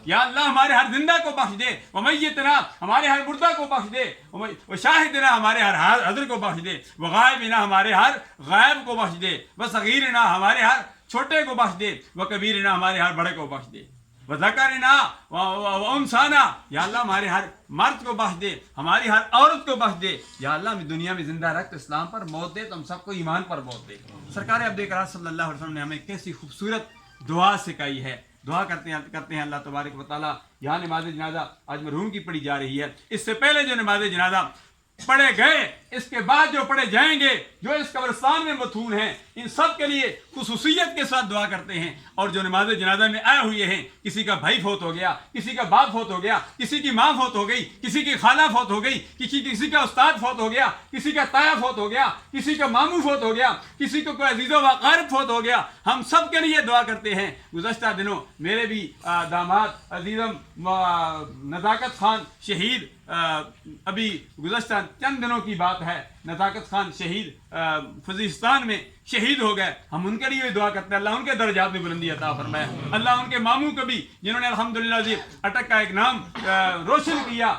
یا اللہ ہمارے ہر زندہ کو بخش دے، ومیتنا ہمارے ہر مردہ کو بخش دے، وشاہدنا ہمارے ہر حاضر کو بخش دے، وغائبنا ہمارے ہر غائب کو بخش دے، وصغیرنا ہمارے ہر چھوٹے کو بخش دے، وکبیرنا ہمارے ہر بڑے کو بخش دے، وذکرنا وانثانا یا اللہ ہمارے ہر مرد کو بخش دے، ہماری ہر عورت کو بخش دے، یا اللہ ہمیں دنیا میں زندہ رکھ، اسلام پر موت دے، تم سب کو ایمان پر موت دے۔ سرکار عبد کرام صلی اللہ علیہ وسلم نے ہمیں کیسی خوبصورت دعا سکھائی ہے، دعا کرتے ہیں اللہ تبارک و تعالیٰ یہاں نماز جنازہ آج مرحوم کی پڑھی جا رہی ہے، اس سے پہلے جو نماز جنازہ پڑھے گئے، اس کے بعد جو پڑھے جائیں گے، جو اس قبرستان میں مدفون ہیں، ان سب کے لیے خصوصیت کے ساتھ دعا کرتے ہیں، اور جو نماز جنازہ میں آئے ہوئے ہیں، کسی کا بھائی فوت ہو گیا، کسی کا باپ فوت ہو گیا، کسی کی ماں فوت ہو گئی، کسی کی خالہ فوت ہو گئی، کسی کا استاد فوت ہو گیا، کسی کا تایا فوت ہو گیا، کسی کا ماموں فوت ہو گیا، کسی کو کوئی عزیز و اقارب فوت ہو گیا، ہم سب کے لیے دعا کرتے ہیں۔ گزشتہ دنوں میرے بھی داماد عزیزم نزاکت خان شہید ابھی گزشتہ چند دنوں کی بات ہے، نزاکت خان شہید فضیستان میں شہید ہو گئے، ہم ان کے لیے بھی دعا کرتے ہیں اللہ ان کے درجات میں بلندی عطا فرمائے، اللہ ان کے ماموں کو بھی جنہوں نے الحمدللہ جی اٹک کا ایک نام روشن کیا،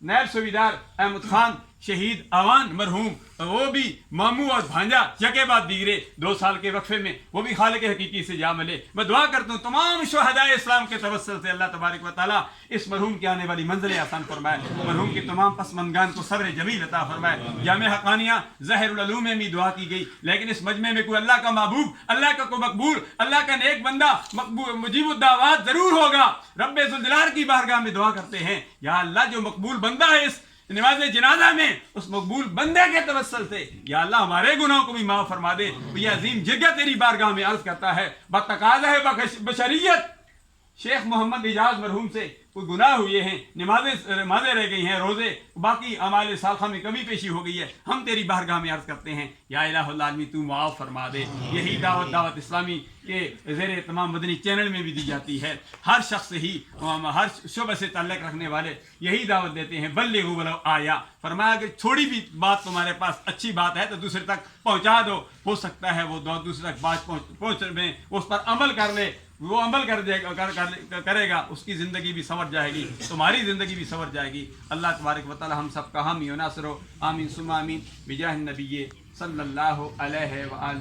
نیب سویدار احمد خان شہید آوان مرحوم، وہ بھی ماموں اور بھانجا یکے بعد دیگرے 2 سال کے وقفے میں وہ بھی خالق حقیقی سے جا ملے۔ میں دعا کرتا ہوں تمام شہدائے اسلام کے توسل سے اللہ تبارک و تعالیٰ اس مرحوم کی آنے والی منزل آسان فرمائے، مرحوم کی تمام پسماندگان کو صبر جمیل عطا فرمائے۔ جامع حقانیہ ظاہر العلوم میں بھی دعا کی گئی، لیکن اس مجمع میں کوئی اللہ کا محبوب، اللہ کا کوئی مقبول، اللہ کا نیک بندہ مجیب الدعوات ضرور ہوگا۔ رب ذوالجلال کی بارگاہ میں دعا کرتے ہیں یا اللہ جو مقبول بندہ ہے اس نماز جنازہ میں، اس مقبول بندے کے توسل سے یا اللہ ہمارے گناہوں کو بھی معاف فرما دے۔ یہ عظیم جگہ تیری بارگاہ میں عرض کرتا ہے، بتقاضا ہے بشریت شیخ محمد اجاز مرحوم سے کوئی گناہ ہوئے ہیں، نمازیں رہ گئی ہیں، روزے باقی اعمال صالحہ میں کمی پیشی ہو گئی ہے، ہم تیری بارگاہ میں عرض کرتے ہیں یا الہ العالمین تو معاف فرما دے۔ یہی دعوت اسلامی کے زیر تمام مدنی چینل میں بھی دی جاتی ہے، ہر شخص ہی ہر شعبہ سے تعلق رکھنے والے یہی دعوت دیتے ہیں، بلغوا ولو آیا، فرمایا کہ چھوڑی بھی بات تمہارے پاس اچھی بات ہے تو دوسرے تک پہنچا دو، ہو سکتا ہے وہ دوسرے تک بات پہنچ میں اس پر عمل کر لے، وہ عمل کرے گا، اس کی زندگی بھی سنور جائے گی، تمہاری زندگی بھی سنور جائے گی۔ اللہ تبارک و تعالی ہم سب کا حامی و ناصر ہو، آمین ثم آمین بجاہ النبی صلی اللہ علیہ وآلہ